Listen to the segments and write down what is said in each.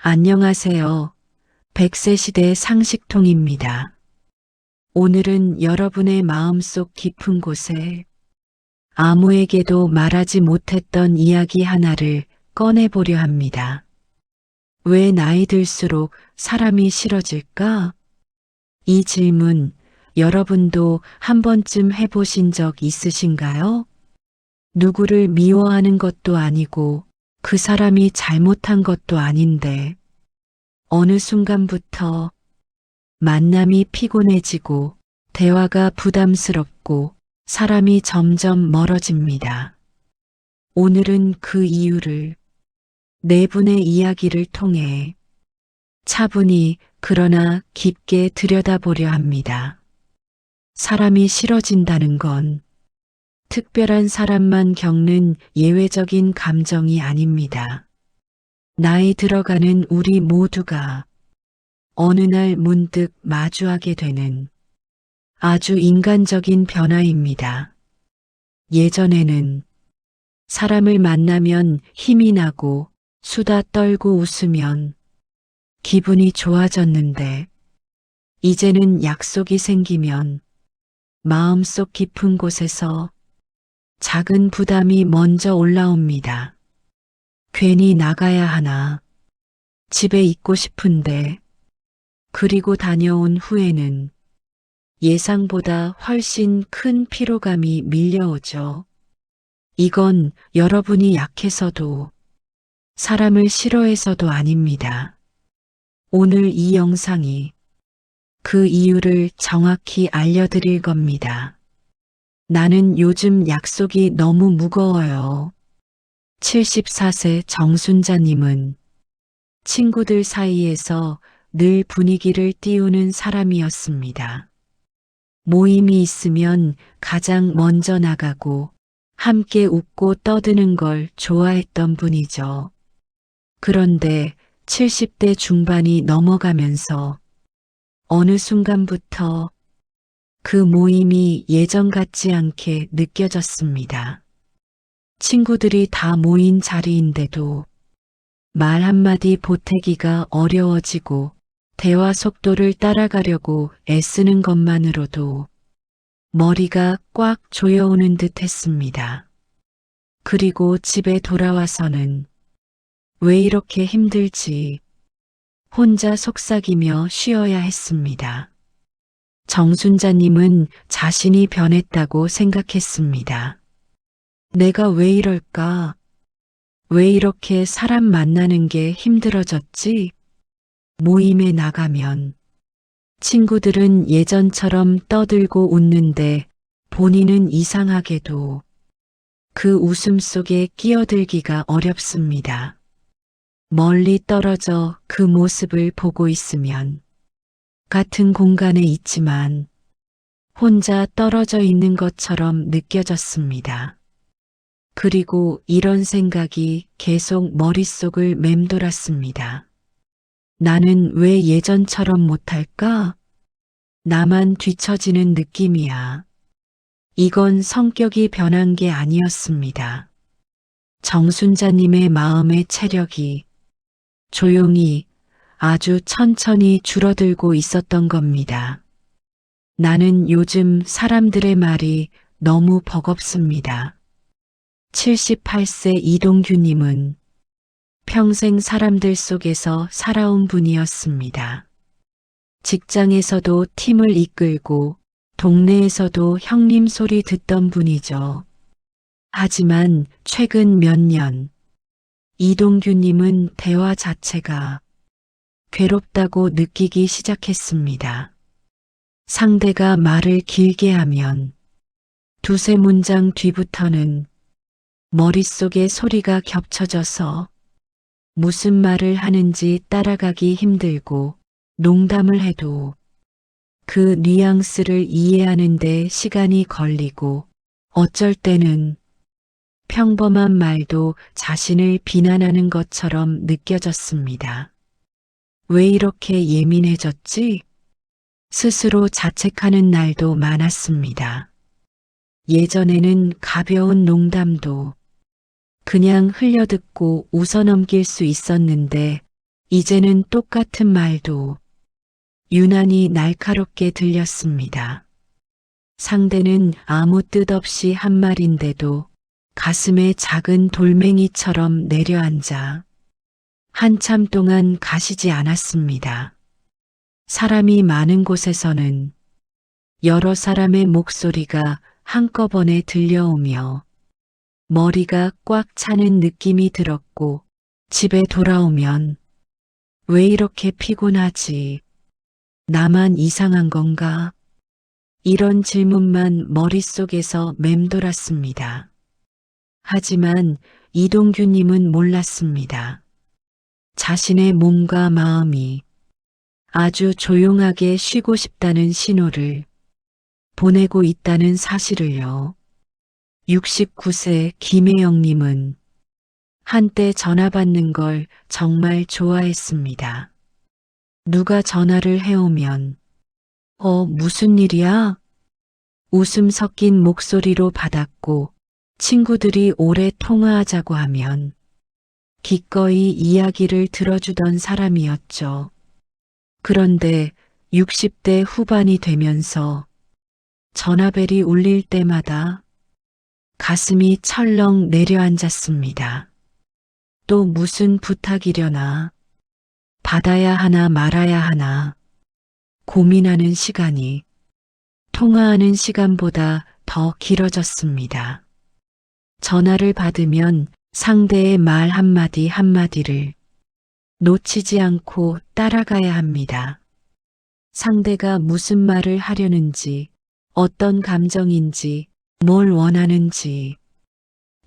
안녕하세요. 100세 시대 상식통입니다. 오늘은 여러분의 마음속 깊은 곳에 아무에게도 말하지 못했던 이야기 하나를 꺼내보려 합니다. 왜 나이 들수록 사람이 싫어질까? 이 질문 여러분도 한 번쯤 해보신 적 있으신가요? 누구를 미워하는 것도 아니고 그 사람이 잘못한 것도 아닌데 어느 순간부터 만남이 피곤해지고 대화가 부담스럽고 사람이 점점 멀어집니다. 오늘은 그 이유를 네 분의 이야기를 통해 차분히 그러나 깊게 들여다보려 합니다. 사람이 싫어진다는 건 특별한 사람만 겪는 예외적인 감정이 아닙니다. 나이 들어가는 우리 모두가 어느 날 문득 마주하게 되는 아주 인간적인 변화입니다. 예전에는 사람을 만나면 힘이 나고 수다 떨고 웃으면 기분이 좋아졌는데 이제는 약속이 생기면 마음속 깊은 곳에서 작은 부담이 먼저 올라옵니다. 괜히 나가야 하나, 집에 있고 싶은데, 그리고 다녀온 후에는 예상보다 훨씬 큰 피로감이 밀려오죠. 이건 여러분이 약해서도 사람을 싫어해서도 아닙니다. 오늘 이 영상이 그 이유를 정확히 알려드릴 겁니다. 나는 요즘 약속이 너무 무거워요. 74세 정순자님은 친구들 사이에서 늘 분위기를 띄우는 사람이었습니다. 모임이 있으면 가장 먼저 나가고 함께 웃고 떠드는 걸 좋아했던 분이죠. 그런데 70대 중반이 넘어가면서 어느 순간부터 그 모임이 예전 같지 않게 느껴졌습니다. 친구들이 다 모인 자리인데도 말 한마디 보태기가 어려워지고 대화 속도를 따라가려고 애쓰는 것만으로도 머리가 꽉 조여오는 듯 했습니다. 그리고 집에 돌아와서는 왜 이렇게 힘들지 혼자 속삭이며 쉬어야 했습니다. 정순자님은 자신이 변했다고 생각했습니다. 내가 왜 이럴까? 왜 이렇게 사람 만나는 게 힘들어졌지? 모임에 나가면 친구들은 예전처럼 떠들고 웃는데 본인은 이상하게도 그 웃음 속에 끼어들기가 어렵습니다. 멀리 떨어져 그 모습을 보고 있으면 같은 공간에 있지만 혼자 떨어져 있는 것처럼 느껴졌습니다. 그리고 이런 생각이 계속 머릿속을 맴돌았습니다. 나는 왜 예전처럼 못할까? 나만 뒤처지는 느낌이야. 이건 성격이 변한 게 아니었습니다. 정순자님의 마음의 체력이 조용히 아주 천천히 줄어들고 있었던 겁니다. 나는 요즘 사람들의 말이 너무 버겁습니다. 78세 이동규님은 평생 사람들 속에서 살아온 분이었습니다. 직장에서도 팀을 이끌고 동네에서도 형님 소리 듣던 분이죠. 하지만 최근 몇 년 이동규님은 대화 자체가 괴롭다고 느끼기 시작했습니다. 상대가 말을 길게 하면 두세 문장 뒤부터는 머릿속에 소리가 겹쳐져서 무슨 말을 하는지 따라가기 힘들고 농담을 해도 그 뉘앙스를 이해하는 데 시간이 걸리고 어쩔 때는 평범한 말도 자신을 비난하는 것처럼 느껴졌습니다. 왜 이렇게 예민해졌지? 스스로 자책하는 날도 많았습니다. 예전에는 가벼운 농담도 그냥 흘려듣고 웃어넘길 수 있었는데 이제는 똑같은 말도 유난히 날카롭게 들렸습니다. 상대는 아무 뜻 없이 한 말인데도 가슴에 작은 돌멩이처럼 내려앉아 한참 동안 가시지 않았습니다. 사람이 많은 곳에서는 여러 사람의 목소리가 한꺼번에 들려오며 머리가 꽉 차는 느낌이 들었고 집에 돌아오면 왜 이렇게 피곤하지? 나만 이상한 건가? 이런 질문만 머릿속에서 맴돌았습니다. 하지만 이동규님은 몰랐습니다. 자신의 몸과 마음이 아주 조용하게 쉬고 싶다는 신호를 보내고 있다는 사실을요. 69세 김혜영님은 한때 전화 받는 걸 정말 좋아했습니다. 누가 전화를 해오면 무슨 일이야? 웃음 섞인 목소리로 받았고 친구들이 오래 통화하자고 하면 기꺼이 이야기를 들어주던 사람이었죠. 그런데 60대 후반이 되면서 전화벨이 울릴 때마다 가슴이 철렁 내려앉았습니다. 또 무슨 부탁이려나? 받아야 하나 말아야 하나? 고민하는 시간이 통화하는 시간보다 더 길어졌습니다. 전화를 받으면 상대의 말 한마디 한마디를 놓치지 않고 따라가야 합니다. 상대가 무슨 말을 하려는지, 어떤 감정인지, 뭘 원하는지,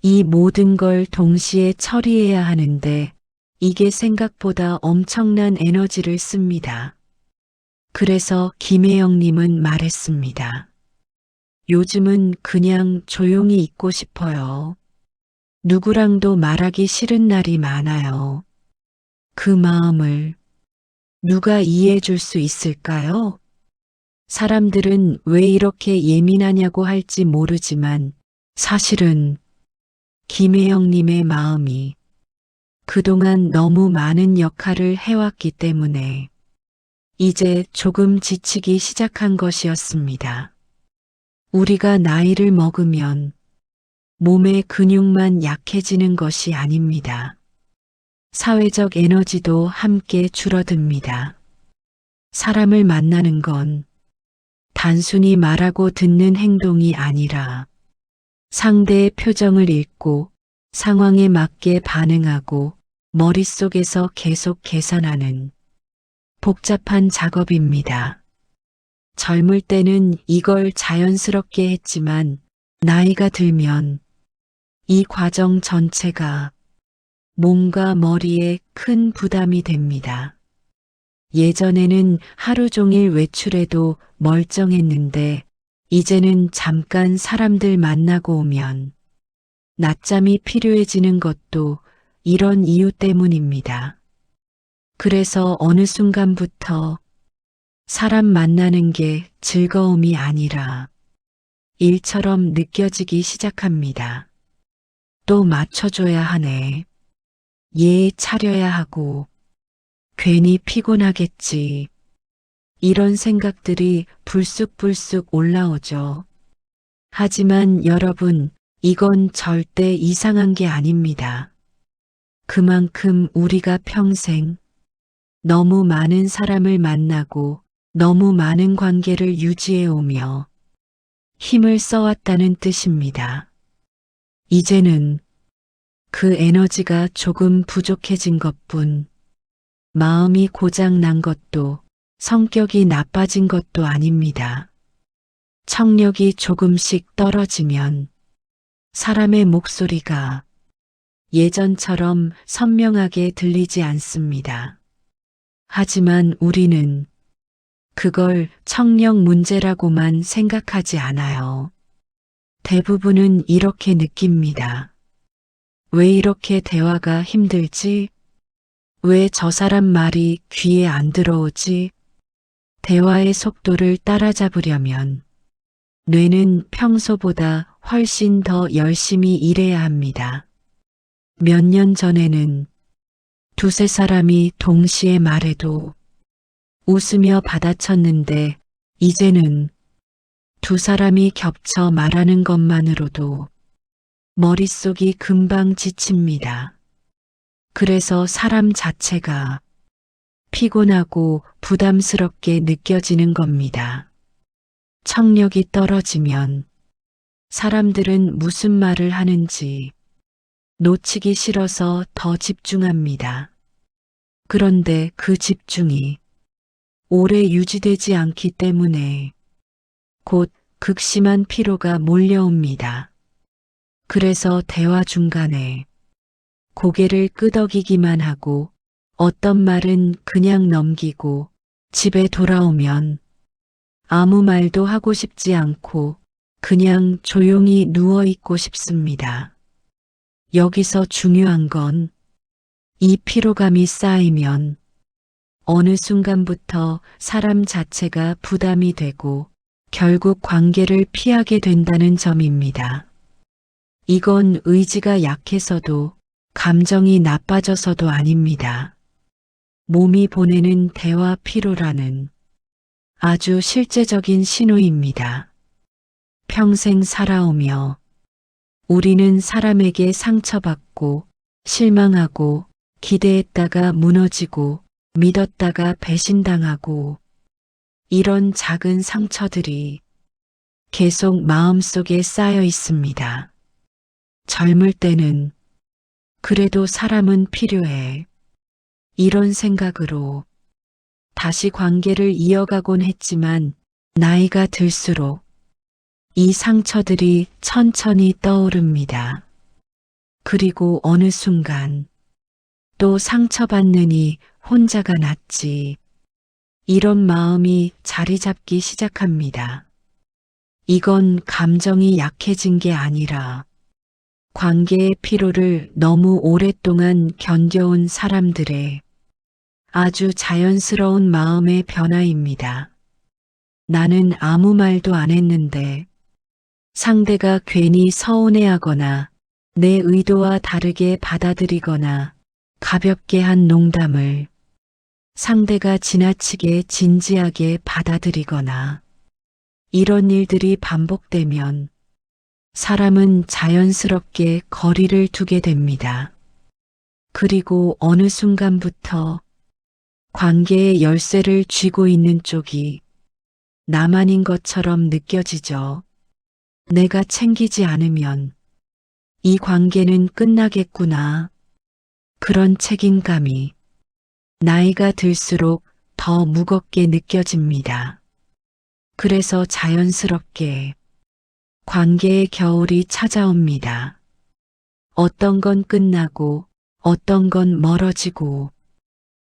이 모든 걸 동시에 처리해야 하는데 이게 생각보다 엄청난 에너지를 씁니다. 그래서 김혜영님은 말했습니다. 요즘은 그냥 조용히 있고 싶어요. 누구랑도 말하기 싫은 날이 많아요. 그 마음을 누가 이해해 줄 수 있을까요? 사람들은 왜 이렇게 예민하냐고 할지 모르지만 사실은 김혜영님의 마음이 그동안 너무 많은 역할을 해왔기 때문에 이제 조금 지치기 시작한 것이었습니다. 우리가 나이를 먹으면 몸의 근육만 약해지는 것이 아닙니다. 사회적 에너지도 함께 줄어듭니다. 사람을 만나는 건 단순히 말하고 듣는 행동이 아니라 상대의 표정을 읽고 상황에 맞게 반응하고 머릿속에서 계속 계산하는 복잡한 작업입니다. 젊을 때는 이걸 자연스럽게 했지만 나이가 들면 이 과정 전체가 몸과 머리에 큰 부담이 됩니다. 예전에는 하루 종일 외출해도 멀쩡했는데 이제는 잠깐 사람들 만나고 오면 낮잠이 필요해지는 것도 이런 이유 때문입니다. 그래서 어느 순간부터 사람 만나는 게 즐거움이 아니라 일처럼 느껴지기 시작합니다. 또 맞춰줘야 하네. 예 차려야 하고 괜히 피곤하겠지. 이런 생각들이 불쑥불쑥 올라오죠. 하지만 여러분, 이건 절대 이상한 게 아닙니다. 그만큼 우리가 평생 너무 많은 사람을 만나고 너무 많은 관계를 유지해 오며 힘을 써왔다는 뜻입니다. 이제는 그 에너지가 조금 부족해진 것뿐, 마음이 고장 난 것도 성격이 나빠진 것도 아닙니다. 청력이 조금씩 떨어지면 사람의 목소리가 예전처럼 선명하게 들리지 않습니다. 하지만 우리는 그걸 청력 문제라고만 생각하지 않아요. 대부분은 이렇게 느낍니다. 왜 이렇게 대화가 힘들지? 왜 저 사람 말이 귀에 안 들어오지? 대화의 속도를 따라잡으려면 뇌는 평소보다 훨씬 더 열심히 일해야 합니다. 몇 년 전에는 두세 사람이 동시에 말해도 웃으며 받아쳤는데 이제는 두 사람이 겹쳐 말하는 것만으로도 머릿속이 금방 지칩니다. 그래서 사람 자체가 피곤하고 부담스럽게 느껴지는 겁니다. 청력이 떨어지면 사람들은 무슨 말을 하는지 놓치기 싫어서 더 집중합니다. 그런데 그 집중이 오래 유지되지 않기 때문에 곧 극심한 피로가 몰려옵니다. 그래서 대화 중간에 고개를 끄덕이기만 하고 어떤 말은 그냥 넘기고 집에 돌아오면 아무 말도 하고 싶지 않고 그냥 조용히 누워 있고 싶습니다. 여기서 중요한 건 이 피로감이 쌓이면 어느 순간부터 사람 자체가 부담이 되고 결국 관계를 피하게 된다는 점입니다. 이건 의지가 약해서도 감정이 나빠져서도 아닙니다. 몸이 보내는 대화 피로라는 아주 실제적인 신호입니다. 평생 살아오며 우리는 사람에게 상처받고 실망하고 기대했다가 무너지고 믿었다가 배신당하고 이런 작은 상처들이 계속 마음속에 쌓여 있습니다. 젊을 때는 그래도 사람은 필요해. 이런 생각으로 다시 관계를 이어가곤 했지만 나이가 들수록 이 상처들이 천천히 떠오릅니다. 그리고 어느 순간 또 상처받느니 혼자가 낫지. 이런 마음이 자리 잡기 시작합니다. 이건 감정이 약해진 게 아니라 관계의 피로를 너무 오랫동안 견뎌온 사람들의 아주 자연스러운 마음의 변화입니다. 나는 아무 말도 안 했는데 상대가 괜히 서운해하거나 내 의도와 다르게 받아들이거나 가볍게 한 농담을 상대가 지나치게 진지하게 받아들이거나 이런 일들이 반복되면 사람은 자연스럽게 거리를 두게 됩니다. 그리고 어느 순간부터 관계의 열쇠를 쥐고 있는 쪽이 나만인 것처럼 느껴지죠. 내가 챙기지 않으면 이 관계는 끝나겠구나. 그런 책임감이 나이가 들수록 더 무겁게 느껴집니다. 그래서 자연스럽게 관계의 겨울이 찾아옵니다. 어떤 건 끝나고 어떤 건 멀어지고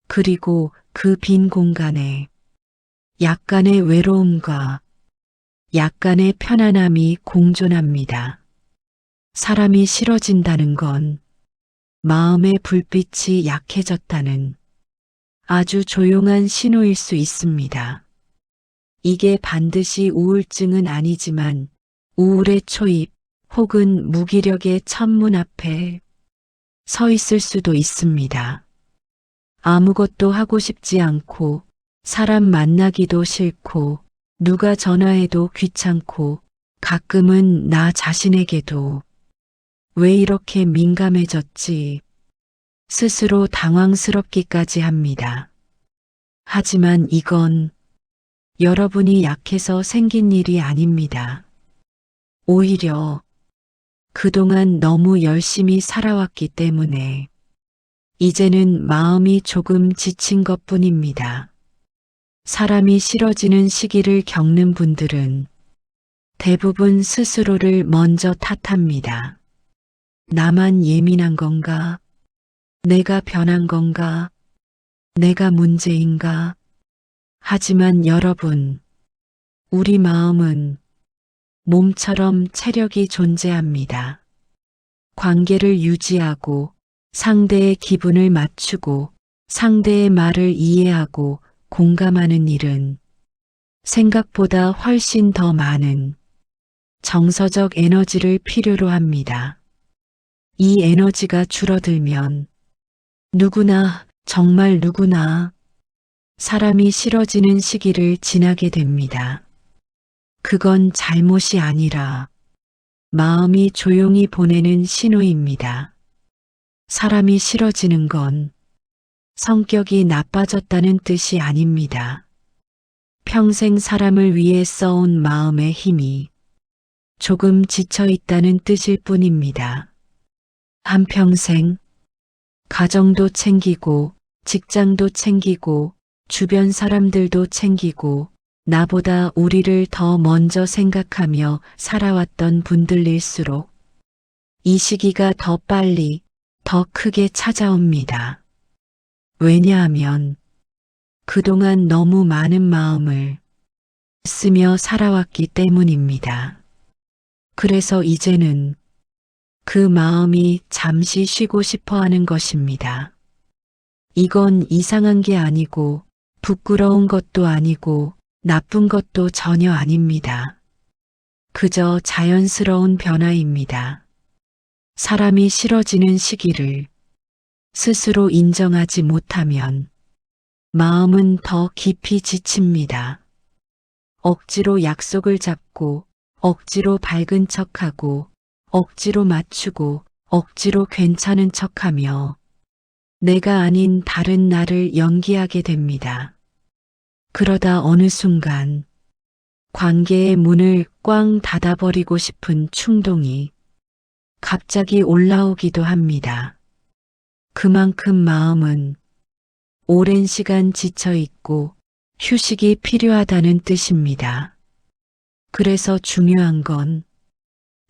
그리고 그 빈 공간에 약간의 외로움과 약간의 편안함이 공존합니다. 사람이 싫어진다는 건 마음의 불빛이 약해졌다는 아주 조용한 신호일 수 있습니다. 이게 반드시 우울증은 아니지만 우울의 초입 혹은 무기력의 천문 앞에 서 있을 수도 있습니다. 아무것도 하고 싶지 않고 사람 만나기도 싫고 누가 전화해도 귀찮고 가끔은 나 자신에게도 왜 이렇게 민감해졌지 스스로 당황스럽기까지 합니다. 하지만 이건 여러분이 약해서 생긴 일이 아닙니다. 오히려 그동안 너무 열심히 살아왔기 때문에 이제는 마음이 조금 지친 것뿐입니다. 사람이 싫어지는 시기를 겪는 분들은 대부분 스스로를 먼저 탓합니다. 나만 예민한 건가? 내가 변한 건가? 내가 문제인가? 하지만 여러분, 우리 마음은 몸처럼 체력이 존재합니다. 관계를 유지하고 상대의 기분을 맞추고 상대의 말을 이해하고 공감하는 일은 생각보다 훨씬 더 많은 정서적 에너지를 필요로 합니다. 이 에너지가 줄어들면 누구나, 정말 누구나 사람이 싫어지는 시기를 지나게 됩니다. 그건 잘못이 아니라 마음이 조용히 보내는 신호입니다. 사람이 싫어지는 건 성격이 나빠졌다는 뜻이 아닙니다. 평생 사람을 위해 써온 마음의 힘이 조금 지쳐 있다는 뜻일 뿐입니다. 한평생 가정도 챙기고 직장도 챙기고 주변 사람들도 챙기고 나보다 우리를 더 먼저 생각하며 살아왔던 분들일수록 이 시기가 더 빨리, 더 크게 찾아옵니다. 왜냐하면 그동안 너무 많은 마음을 쓰며 살아왔기 때문입니다. 그래서 이제는 그 마음이 잠시 쉬고 싶어 하는 것입니다. 이건 이상한 게 아니고 부끄러운 것도 아니고 나쁜 것도 전혀 아닙니다. 그저 자연스러운 변화입니다. 사람이 싫어지는 시기를 스스로 인정하지 못하면 마음은 더 깊이 지칩니다. 억지로 약속을 잡고 억지로 밝은 척하고 억지로 맞추고 억지로 괜찮은 척하며 내가 아닌 다른 나를 연기하게 됩니다. 그러다 어느 순간 관계의 문을 꽝 닫아버리고 싶은 충동이 갑자기 올라오기도 합니다. 그만큼 마음은 오랜 시간 지쳐 있고 휴식이 필요하다는 뜻입니다. 그래서 중요한 건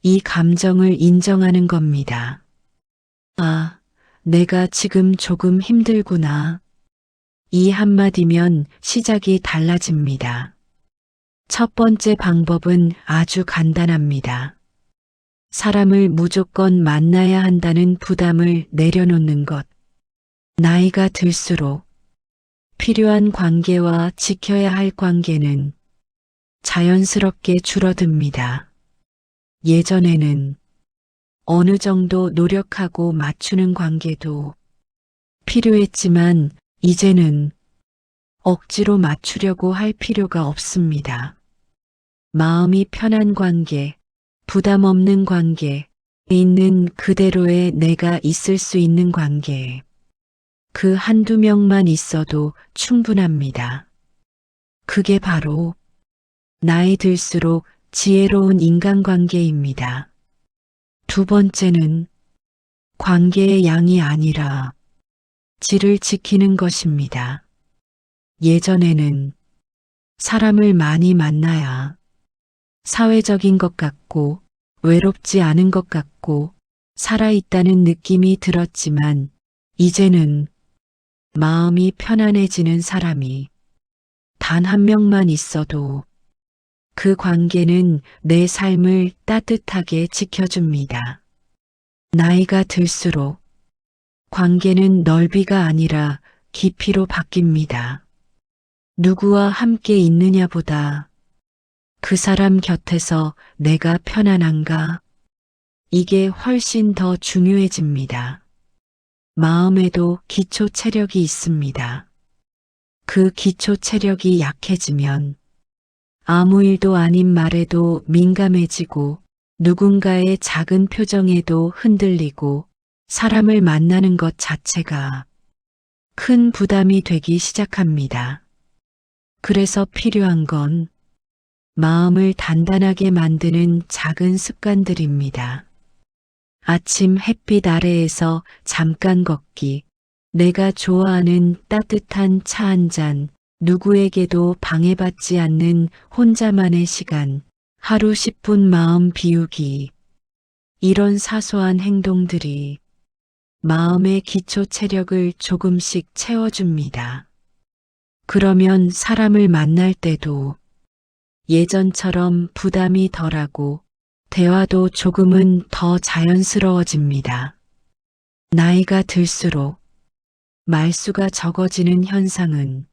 이 감정을 인정하는 겁니다. 아, 내가 지금 조금 힘들구나. 이 한마디면 시작이 달라집니다. 첫 번째 방법은 아주 간단합니다. 사람을 무조건 만나야 한다는 부담을 내려놓는 것. 나이가 들수록 필요한 관계와 지켜야 할 관계는 자연스럽게 줄어듭니다. 예전에는 어느 정도 노력하고 맞추는 관계도 필요했지만 이제는 억지로 맞추려고 할 필요가 없습니다. 마음이 편한 관계, 부담 없는 관계, 있는 그대로의 내가 있을 수 있는 관계, 그 한두 명만 있어도 충분합니다. 그게 바로 나이 들수록 지혜로운 인간관계입니다. 두 번째는 관계의 양이 아니라 질을 지키는 것입니다. 예전에는 사람을 많이 만나야 사회적인 것 같고 외롭지 않은 것 같고 살아있다는 느낌이 들었지만 이제는 마음이 편안해지는 사람이 단 한 명만 있어도 그 관계는 내 삶을 따뜻하게 지켜줍니다. 나이가 들수록 관계는 넓이가 아니라 깊이로 바뀝니다. 누구와 함께 있느냐보다 그 사람 곁에서 내가 편안한가? 이게 훨씬 더 중요해집니다. 마음에도 기초 체력이 있습니다. 그 기초 체력이 약해지면 아무 일도 아닌 말에도 민감해지고 누군가의 작은 표정에도 흔들리고 사람을 만나는 것 자체가 큰 부담이 되기 시작합니다. 그래서 필요한 건 마음을 단단하게 만드는 작은 습관들입니다. 아침 햇빛 아래에서 잠깐 걷기, 내가 좋아하는 따뜻한 차 한 잔, 누구에게도 방해받지 않는 혼자만의 시간, 하루 10분 마음 비우기. 이런 사소한 행동들이 마음의 기초 체력을 조금씩 채워줍니다. 그러면 사람을 만날 때도 예전처럼 부담이 덜하고 대화도 조금은 더 자연스러워집니다. 나이가 들수록 말수가 적어지는 현상은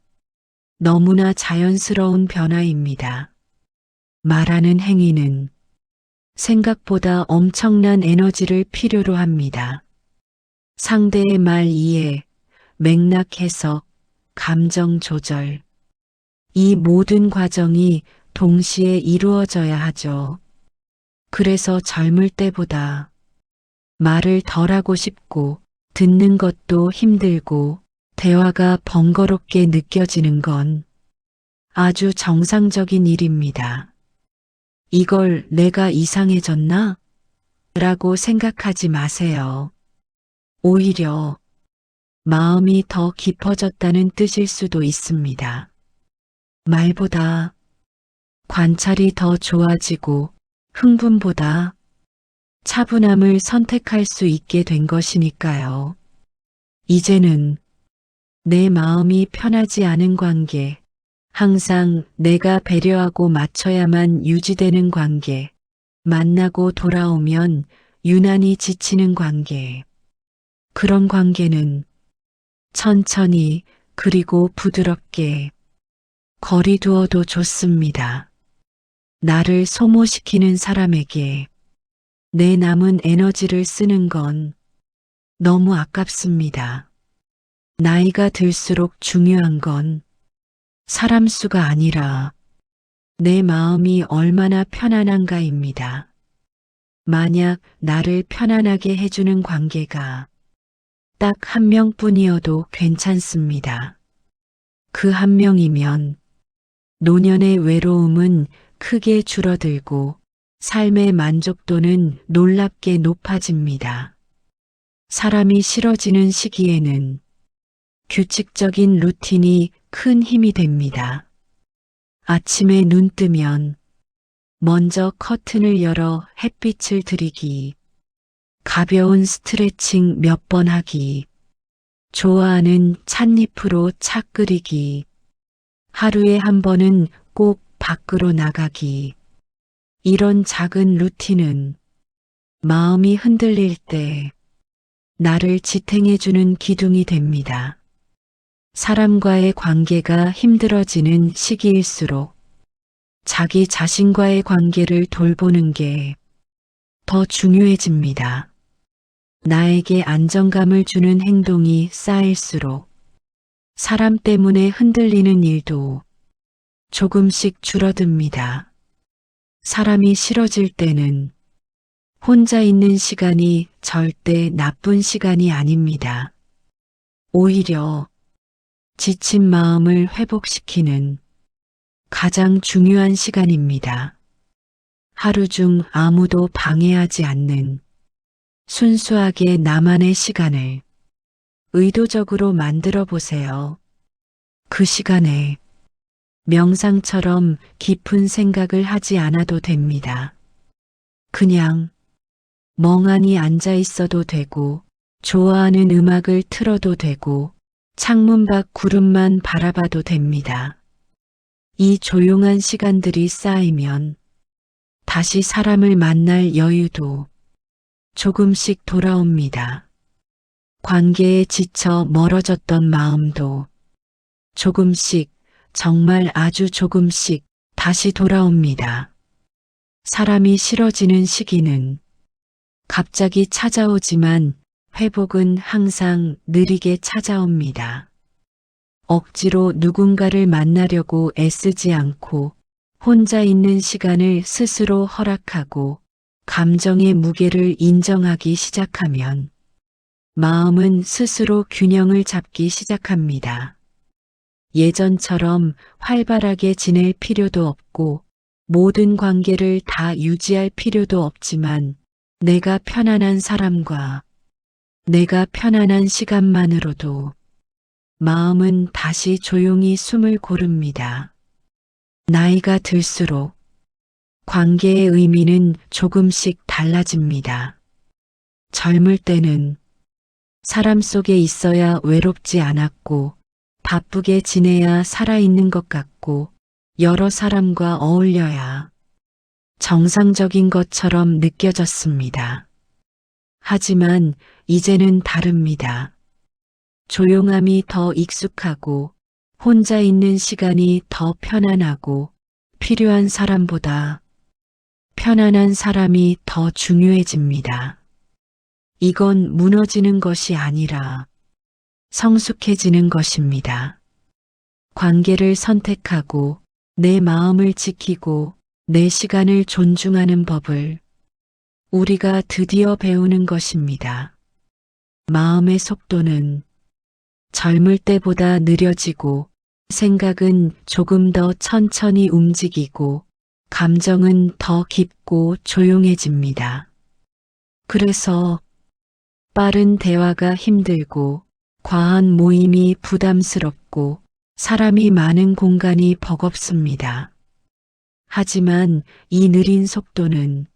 너무나 자연스러운 변화입니다. 말하는 행위는 생각보다 엄청난 에너지를 필요로 합니다. 상대의 말 이해, 맥락 해석, 감정 조절. 이 모든 과정이 동시에 이루어져야 하죠. 그래서 젊을 때보다 말을 덜 하고 싶고 듣는 것도 힘들고 대화가 번거롭게 느껴지는 건 아주 정상적인 일입니다. 이걸 내가 이상해졌나? 라고 생각하지 마세요. 오히려 마음이 더 깊어졌다는 뜻일 수도 있습니다. 말보다 관찰이 더 좋아지고 흥분보다 차분함을 선택할 수 있게 된 것이니까요. 이제는 내 마음이 편하지 않은 관계, 항상 내가 배려하고 맞춰야만 유지되는 관계, 만나고 돌아오면 유난히 지치는 관계. 그런 관계는 천천히 그리고 부드럽게 거리 두어도 좋습니다. 나를 소모시키는 사람에게 내 남은 에너지를 쓰는 건 너무 아깝습니다. 나이가 들수록 중요한 건 사람 수가 아니라 내 마음이 얼마나 편안한가입니다. 만약 나를 편안하게 해주는 관계가 딱 한 명뿐이어도 괜찮습니다. 그 한 명이면 노년의 외로움은 크게 줄어들고 삶의 만족도는 놀랍게 높아집니다. 사람이 싫어지는 시기에는 규칙적인 루틴이 큰 힘이 됩니다. 아침에 눈 뜨면 먼저 커튼을 열어 햇빛을 들이기, 가벼운 스트레칭 몇 번 하기, 좋아하는 찻잎으로 차 끓이기, 하루에 한 번은 꼭 밖으로 나가기. 이런 작은 루틴은 마음이 흔들릴 때 나를 지탱해주는 기둥이 됩니다. 사람과의 관계가 힘들어지는 시기일수록 자기 자신과의 관계를 돌보는 게 더 중요해집니다. 나에게 안정감을 주는 행동이 쌓일수록 사람 때문에 흔들리는 일도 조금씩 줄어듭니다. 사람이 싫어질 때는 혼자 있는 시간이 절대 나쁜 시간이 아닙니다. 오히려 지친 마음을 회복시키는 가장 중요한 시간입니다. 하루 중 아무도 방해하지 않는 순수하게 나만의 시간을 의도적으로 만들어 보세요. 그 시간에 명상처럼 깊은 생각을 하지 않아도 됩니다. 그냥 멍하니 앉아 있어도 되고, 좋아하는 음악을 틀어도 되고, 창문 밖 구름만 바라봐도 됩니다. 이 조용한 시간들이 쌓이면 다시 사람을 만날 여유도 조금씩 돌아옵니다. 관계에 지쳐 멀어졌던 마음도 조금씩, 정말 아주 조금씩 다시 돌아옵니다. 사람이 싫어지는 시기는 갑자기 찾아오지만 회복은 항상 느리게 찾아옵니다. 억지로 누군가를 만나려고 애쓰지 않고 혼자 있는 시간을 스스로 허락하고 감정의 무게를 인정하기 시작하면 마음은 스스로 균형을 잡기 시작합니다. 예전처럼 활발하게 지낼 필요도 없고 모든 관계를 다 유지할 필요도 없지만 내가 편안한 사람과 내가 편안한 시간만으로도 마음은 다시 조용히 숨을 고릅니다. 나이가 들수록 관계의 의미는 조금씩 달라집니다. 젊을 때는 사람 속에 있어야 외롭지 않았고 바쁘게 지내야 살아있는 것 같고 여러 사람과 어울려야 정상적인 것처럼 느껴졌습니다. 하지만 이제는 다릅니다. 조용함이 더 익숙하고 혼자 있는 시간이 더 편안하고 필요한 사람보다 편안한 사람이 더 중요해집니다. 이건 무너지는 것이 아니라 성숙해지는 것입니다. 관계를 선택하고 내 마음을 지키고 내 시간을 존중하는 법을 우리가 드디어 배우는 것입니다. 마음의 속도는 젊을 때보다 느려지고 생각은 조금 더 천천히 움직이고 감정은 더 깊고 조용해집니다. 그래서 빠른 대화가 힘들고 과한 모임이 부담스럽고 사람이 많은 공간이 버겁습니다. 하지만 이 느린 속도는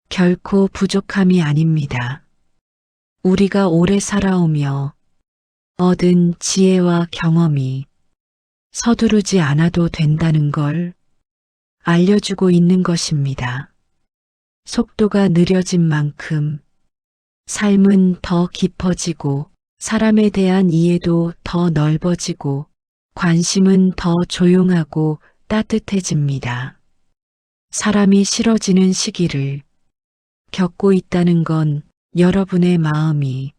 결코 부족함이 아닙니다. 우리가 오래 살아오며 얻은 지혜와 경험이 서두르지 않아도 된다는 걸 알려주고 있는 것입니다. 속도가 느려진 만큼 삶은 더 깊어지고 사람에 대한 이해도 더 넓어지고 관심은 더 조용하고 따뜻해집니다. 사람이 싫어지는 시기를 겪고 있다는 건 여러분의 마음이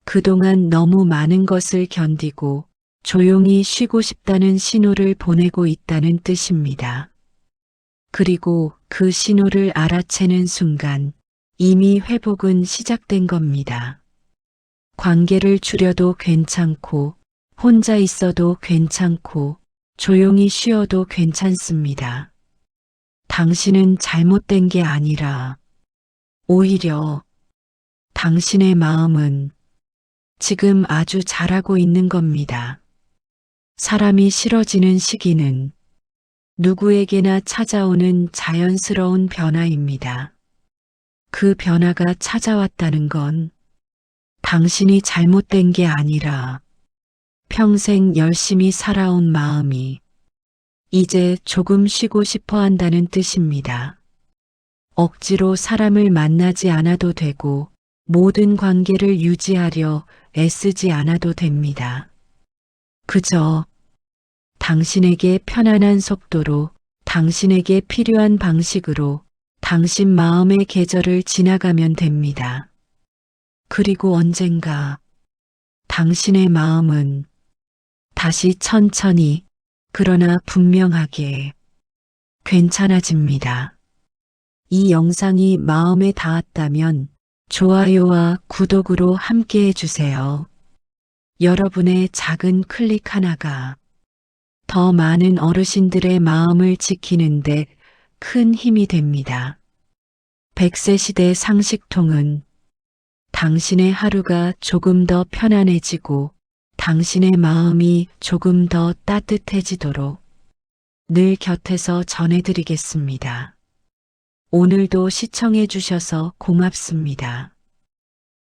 그동안 너무 많은 것을 견디고 조용히 쉬고 싶다는 신호를 보내고 있다는 뜻입니다. 그리고 그 신호를 알아채는 순간 이미 회복은 시작된 겁니다. 관계를 줄여도 괜찮고 혼자 있어도 괜찮고 조용히 쉬어도 괜찮습니다. 당신은 잘못된 게 아니라 오히려 당신의 마음은 지금 아주 잘하고 있는 겁니다. 사람이 싫어지는 시기는 누구에게나 찾아오는 자연스러운 변화입니다. 그 변화가 찾아왔다는 건 당신이 잘못된 게 아니라 평생 열심히 살아온 마음이 이제 조금 쉬고 싶어 한다는 뜻입니다. 억지로 사람을 만나지 않아도 되고 모든 관계를 유지하려 애쓰지 않아도 됩니다. 그저 당신에게 편안한 속도로 당신에게 필요한 방식으로 당신 마음의 계절을 지나가면 됩니다. 그리고 언젠가 당신의 마음은 다시 천천히 그러나 분명하게 괜찮아집니다. 이 영상이 마음에 닿았다면 좋아요와 구독으로 함께 해주세요. 여러분의 작은 클릭 하나가 더 많은 어르신들의 마음을 지키는데 큰 힘이 됩니다. 100세 시대 상식통은 당신의 하루가 조금 더 편안해지고 당신의 마음이 조금 더 따뜻해지도록 늘 곁에서 전해드리겠습니다. 오늘도 시청해 주셔서 고맙습니다.